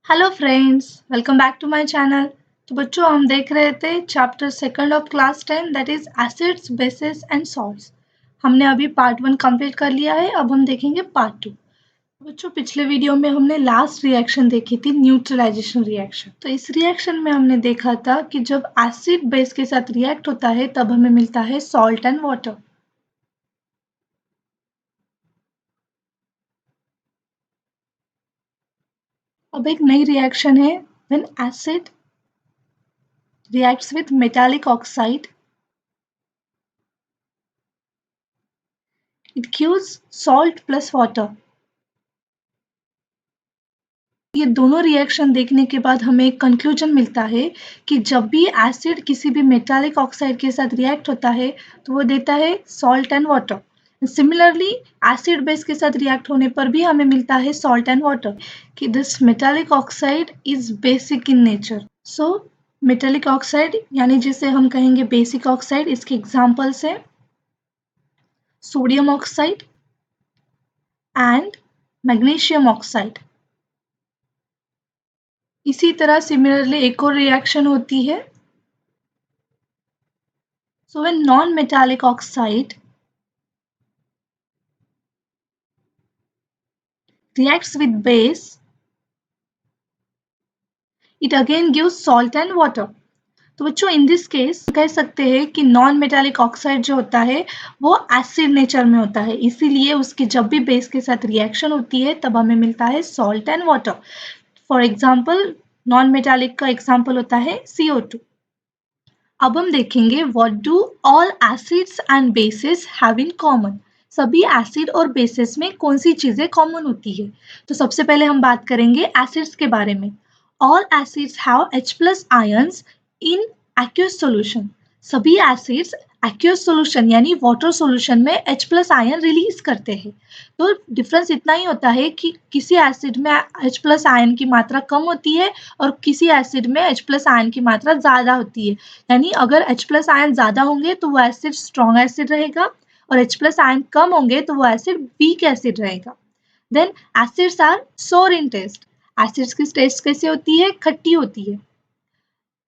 Hello friends, welcome back to my channel. तो बच्चों, हम देख रहे थे chapter second of class 10 that is acids, bases and salts. हमने अभी पार्ट 1 कंप्लीट कर लिया है। अब हम देखेंगे पार्ट 2। बच्चों, पिछले वीडियो में हमने लास्ट रिएक्शन देखी थी, न्यूट्रलाइजेशन रिएक्शन। तो इस रिएक्शन में हमने देखा था कि जब एसिड बेस के साथ रिएक्ट होता है तब हमें मिलता है सॉल्ट एंड वाटर। अब एक नई रिएक्शन है, when acid reacts with metallic oxide, it gives salt plus water. ये दोनों रिएक्शन देखने के बाद हमें एक कंक्लूजन मिलता है कि जब भी एसिड किसी भी मेटालिक ऑक्साइड के साथ रिएक्ट होता है तो वो देता है salt and water. Similarly acid base के साथ रिएक्ट होने पर भी हमें मिलता है सॉल्ट एंड वाटर कि this metallic oxide is basic in nature. So metallic oxide यानी जिसे हम कहेंगे बेसिक ऑक्साइड, इसके एग्जांपल्स है sodium oxide and magnesium oxide. इसी तरह सिमिलरली एक और रिएक्शन होती है। So when non-metallic oxide reacts with base, it again gives salt and water. तो बच्चों, इन दिस केस कह सकते हैं कि नॉन मेटालिक ऑक्साइड जो होता है वो एसिड नेचर में होता है, इसीलिए उसकी जब भी बेस के साथ रिएक्शन होती है तब हमें मिलता है salt and water. For example, non metallic का एग्जाम्पल होता है CO2। अब हम देखेंगे what do all acids and bases have in common. सभी एसिड और बेसिस में कौन सी चीजें कॉमन होती है। तो सबसे पहले हम बात करेंगे एसिड्स के बारे में। All acids have H+ ions in aqueous solution. सभी एसिड्स aqueous सॉल्यूशन यानी वाटर सॉल्यूशन में H+ आयन रिलीज करते हैं। तो डिफरेंस इतना ही होता है कि किसी एसिड में H+ आयन की मात्रा कम होती है और किसी एसिड में H+ आयन की मात्रा ज्यादा होती है। यानी अगर H+ आयन ज्यादा होंगे तो वो एसिड स्ट्रॉन्ग एसिड रहेगा और H+ आयन कम होंगे तो वो एसिड वीक एसिड रहेगा। देन एसिड्स आर सोर इन टेस्ट। एसिड्स की टेस्ट कैसे होती है? खट्टी होती है।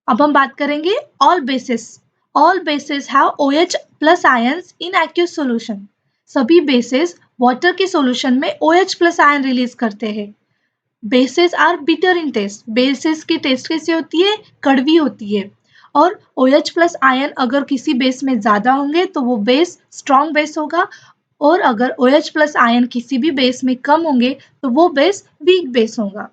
अब हम बात करेंगे all bases. All bases have OH+ ions in aqueous solution. सभी बेसिस वाटर के सॉल्यूशन में OH+ आयन रिलीज करते हैं। Bases are bitter in taste. Bases की टेस्ट कैसी होती है? कड़वी होती है। और OH+ आयन अगर किसी बेस में ज्यादा होंगे तो वो बेस स्ट्रॉन्ग बेस होगा, और अगर OH+ आयन किसी भी बेस में कम होंगे तो वो बेस वीक बेस होगा।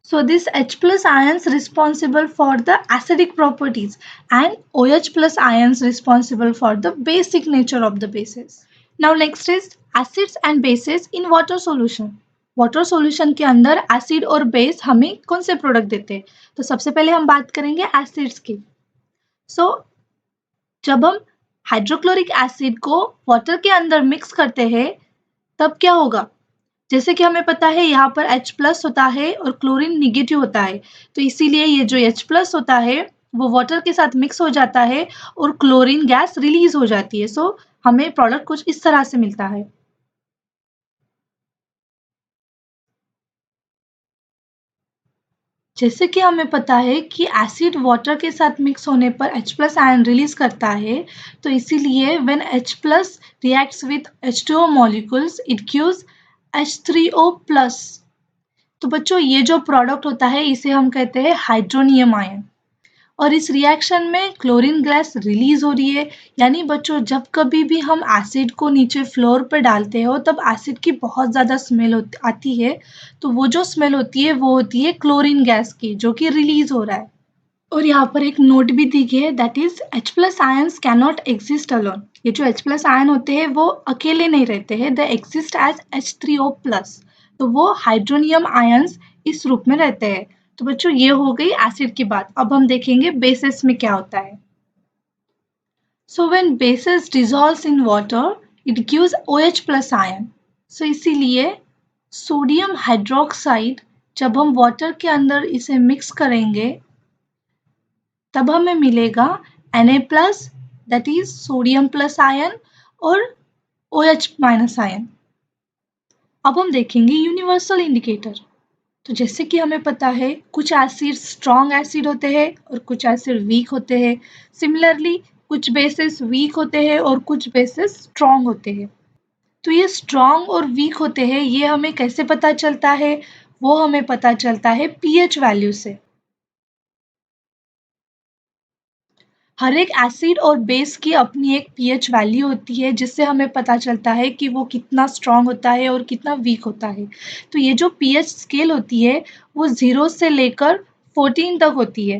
So this H+ ions responsible for the acidic properties and OH+ ions responsible for the basic nature of the bases. Now next is acids and bases in water solution. Water solution के अंदर acid और base हमें कौन से product देते हैं? तो सबसे पहले हम बात करेंगे एसिड्स की। जब हम हाइड्रोक्लोरिक एसिड को वाटर के अंदर मिक्स करते हैं तब क्या होगा? जैसे कि हमें पता है यहाँ पर H+ होता है और क्लोरीन निगेटिव होता है, तो इसीलिए ये जो H+ होता है वो वाटर के साथ मिक्स हो जाता है और क्लोरीन गैस रिलीज हो जाती है। सो हमें प्रोडक्ट कुछ इस तरह से मिलता है। जैसे कि हमें पता है कि एसिड वाटर के साथ मिक्स होने पर H+ आयन रिलीज करता है, तो इसीलिए when H+ reacts with H2O molecules it gives H3O+। तो बच्चों, ये जो प्रोडक्ट होता है इसे हम कहते हैं हाइड्रोनियम आयन, और इस रिएक्शन में क्लोरीन गैस रिलीज हो रही है। यानी बच्चों, जब कभी भी हम एसिड को नीचे फ्लोर पर डालते हो तब एसिड की बहुत ज़्यादा स्मेल आती है, तो वो जो स्मेल होती है वो होती है क्लोरीन गैस की, जो कि रिलीज हो रहा है। और यहाँ पर एक नोट भी दी गई है, that is H+ ions can not exist alone. ये जो H+ आयन होते हैं वो अकेले नहीं रहते हैं, दे एग्जिस्ट एज H3O+। तो वो हाइड्रोनियम आयंस इस रूप में रहते हैं। तो बच्चों, ये हो गई एसिड की बात। अब हम देखेंगे बेसिस में क्या होता है। So when bases dissolves in water it gives OH+ ion. So इसीलिए सोडियम हाइड्रोक्साइड जब हम वाटर के अंदर इसे मिक्स करेंगे तब हमें मिलेगा Na+ that is sodium plus ion और OH- आयन। अब हम देखेंगे यूनिवर्सल इंडिकेटर। तो जैसे कि हमें पता है कुछ एसिड स्ट्रॉन्ग एसिड होते हैं और कुछ एसिड वीक होते हैं। सिमिलरली कुछ बेसिस वीक होते हैं और कुछ बेसिस स्ट्रॉन्ग होते हैं। तो ये स्ट्रॉन्ग और वीक होते हैं, ये हमें कैसे पता चलता है? वो हमें पता चलता है पीएच वैल्यू से। हर एक एसिड और बेस की अपनी एक पीएच वैल्यू होती है, जिससे हमें पता चलता है कि वो कितना स्ट्रॉन्ग होता है और कितना वीक होता है। तो ये जो पीएच स्केल होती है वो 0 से लेकर 14 तक होती है।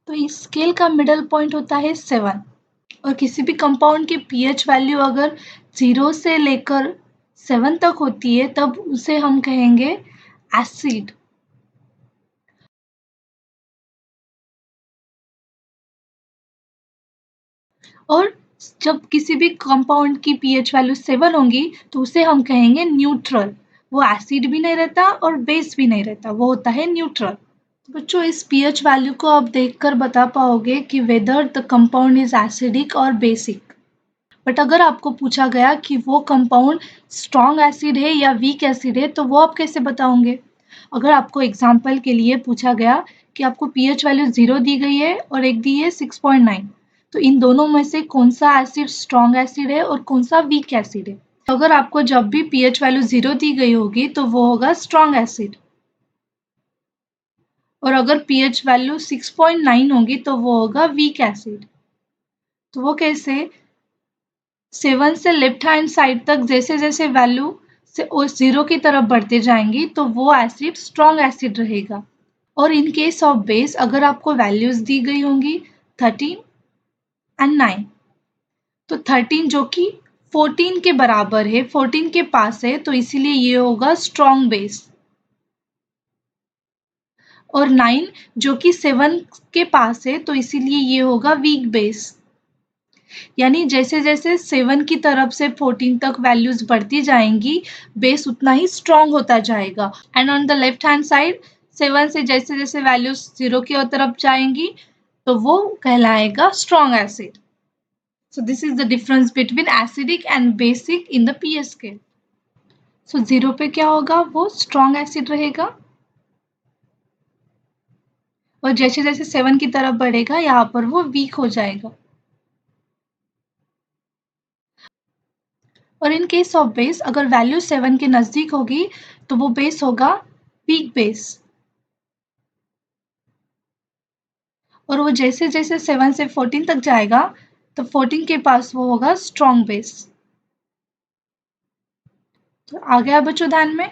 तो इस स्केल का मिडल पॉइंट होता है 7। और किसी भी कंपाउंड की पीएच वैल्यू अगर 0 से लेकर 7 तक होती है तब उसे हम कहेंगे एसिड। और जब किसी भी कंपाउंड की पीएच वैल्यू 7 होगी तो उसे हम कहेंगे न्यूट्रल। वो एसिड भी नहीं रहता और बेस भी नहीं रहता, वो होता है न्यूट्रल। बच्चों इस पीएच वैल्यू को आप देखकर बता पाओगे कि whether the compound is acidic और बेसिक। बट अगर आपको पूछा गया कि वो कंपाउंड स्ट्रॉन्ग एसिड है या वीक एसिड है तो वो आप कैसे बताओगे? अगर आपको एग्जाम्पल के लिए पूछा गया कि आपको पीएच वैल्यू 0 दी गई है और एक दी है 6.9, तो इन दोनों में से कौन सा एसिड स्ट्रॉन्ग एसिड है और कौन सा वीक एसिड है? तो अगर आपको जब भी पीएच वैल्यू 0 दी गई होगी तो वो होगा स्ट्रॉन्ग एसिड। और अगर पीएच वैल्यू 6.9 होगी तो वो होगा वीक एसिड। तो वो कैसे? 7 से लेफ्ट हैंड साइड तक जैसे जैसे वैल्यू से उस 0 की तरफ बढ़ते जाएंगी तो वो एसिड स्ट्रॉन्ग एसिड रहेगा। और इन केस ऑफ बेस अगर आपको वैल्यूज दी गई होंगी 13 एंड 9, तो 13 जो कि 14 के बराबर है, 14 के पास है, तो इसीलिए ये होगा स्ट्रॉन्ग बेस। और 9 जो कि 7 के पास है, तो इसीलिए ये होगा वीक बेस। यानी जैसे जैसे 7 की तरफ से 14 तक वैल्यूज बढ़ती जाएंगी बेस उतना ही स्ट्रॉन्ग होता जाएगा। And on the left hand side 7 से जैसे जैसे वैल्यूज 0 की तरफ जाएंगी तो वो कहलाएगा strong acid. So this is the difference between acidic and basic in the pH scale. So 0 पे क्या होगा? वो strong acid रहेगा और जैसे जैसे 7 की तरफ बढ़ेगा यहाँ पर वो weak हो जाएगा। और इन केस ऑफ बेस अगर वैल्यू 7 के नजदीक होगी तो वो बेस होगा weak बेस। और वो जैसे जैसे 7 से 14 तक जाएगा तो 14 के पास वो होगा strong बेस। तो आ गया बच्चों ध्यान में?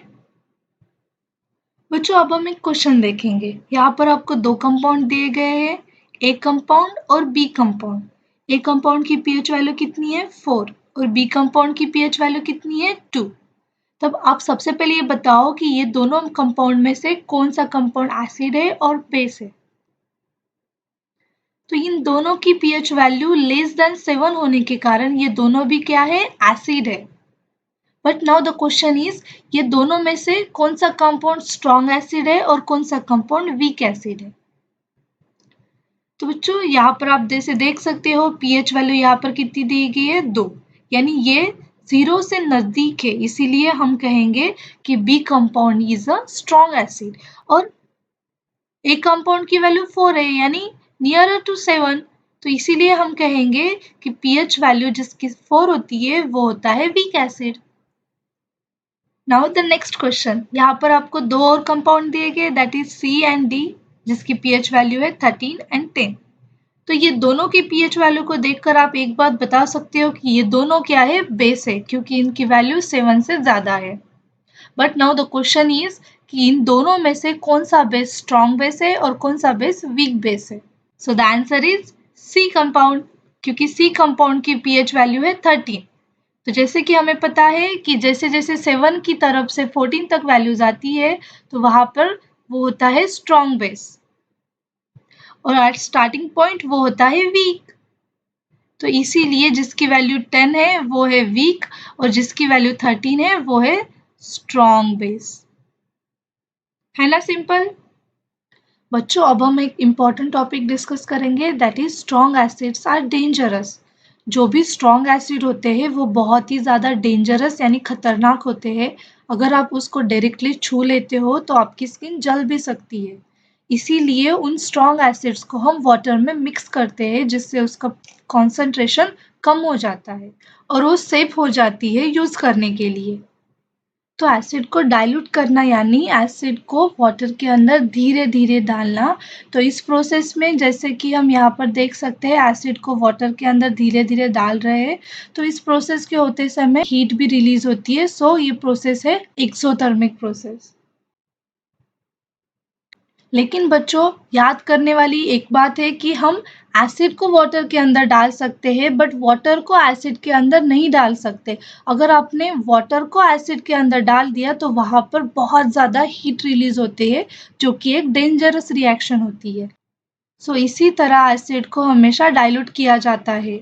बच्चों अब हम एक क्वेश्चन देखेंगे। यहाँ पर आपको दो कंपाउंड दिए गए हैं, ए कंपाउंड और बी कंपाउंड। ए कंपाउंड की पीएच वैल्यू कितनी है 4 और बी कंपाउंड की पीएच वैल्यू कितनी है 2। तब आप सबसे पहले ये बताओ कि ये दोनों कंपाउंड में से कौन सा कंपाउंड एसिड है और बेस है। तो इन दोनों की पीएच वैल्यू लेस देन 7 होने के कारण ये दोनों भी क्या है? एसिड है। But now the question is ये दोनों में से कौन सा कंपाउंड स्ट्रॉन्ग एसिड है और कौन सा कंपाउंड वीक एसिड है। तो बच्चों यहाँ पर आप जैसे देख सकते हो पीएच वैल्यू यहाँ पर कितनी दी गई है 2, यानी ये 0 से नजदीक है, इसीलिए हम कहेंगे कि B compound is a strong acid. और ए कंपाउंड की वैल्यू 4 है यानी नियर टू 7, तो इसीलिए हम कहेंगे कि पीएच वैल्यू जिसकी 4 होती है वो होता है weak acid. Now the next question, यहाँ पर आपको दो और कंपाउंड दिए गए that is C and D जिसकी पीएच वैल्यू है 13 एंड 10। तो ये दोनों की पीएच वैल्यू को देखकर आप एक बात बता सकते हो कि ये दोनों क्या है? बेस है, क्योंकि इनकी वैल्यू 7 से ज्यादा है। But now the question is कि इन दोनों में से कौन सा बेस स्ट्रॉन्ग बेस है और कौन सा बेस वीक बेस है। So the answer is C compound, क्योंकि सी कंपाउंड की पीएच वैल्यू है 13। तो जैसे कि हमें पता है कि जैसे जैसे 7 की तरफ से 14 तक वैल्यूज आती है तो वहां पर वो होता है स्ट्रॉन्ग बेस और स्टार्टिंग पॉइंट वो होता है वीक। तो इसीलिए जिसकी वैल्यू 10 है वो है वीक और जिसकी वैल्यू 13 है वो है स्ट्रॉन्ग बेस। है ना सिंपल? बच्चों अब हम एक इम्पॉर्टेंट टॉपिक डिस्कस करेंगे that is strong acids are dangerous. जो भी स्ट्रॉन्ग एसिड होते हैं वो बहुत ही ज़्यादा डेंजरस यानी खतरनाक होते हैं। अगर आप उसको डायरेक्टली छू लेते हो तो आपकी स्किन जल भी सकती है। इसीलिए उन स्ट्रॉन्ग एसिड्स को हम वाटर में मिक्स करते हैं जिससे उसका कॉन्सेंट्रेशन कम हो जाता है और वो सेफ हो जाती है यूज़ करने के लिए। तो एसिड को डाइल्यूट करना यानी एसिड को वाटर के अंदर धीरे-धीरे डालना। तो इस प्रोसेस में जैसे कि हम यहाँ पर देख सकते हैं एसिड को वाटर के अंदर धीरे-धीरे डाल रहे हैं। तो इस प्रोसेस के होते समय हीट भी रिलीज़ होती है। सो ये प्रोसेस है एक्सोथर्मिक प्रोसेस। लेकिन बच्चों याद करने वाली एक बात है कि हम एसिड को वाटर के अंदर डाल सकते हैं बट वाटर को एसिड के अंदर नहीं डाल सकते। अगर आपने वाटर को एसिड के अंदर डाल दिया तो वहाँ पर बहुत ज़्यादा हीट रिलीज़ होती है जो कि एक डेंजरस रिएक्शन होती है। सो इसी तरह एसिड को हमेशा डाइल्यूट किया जाता है।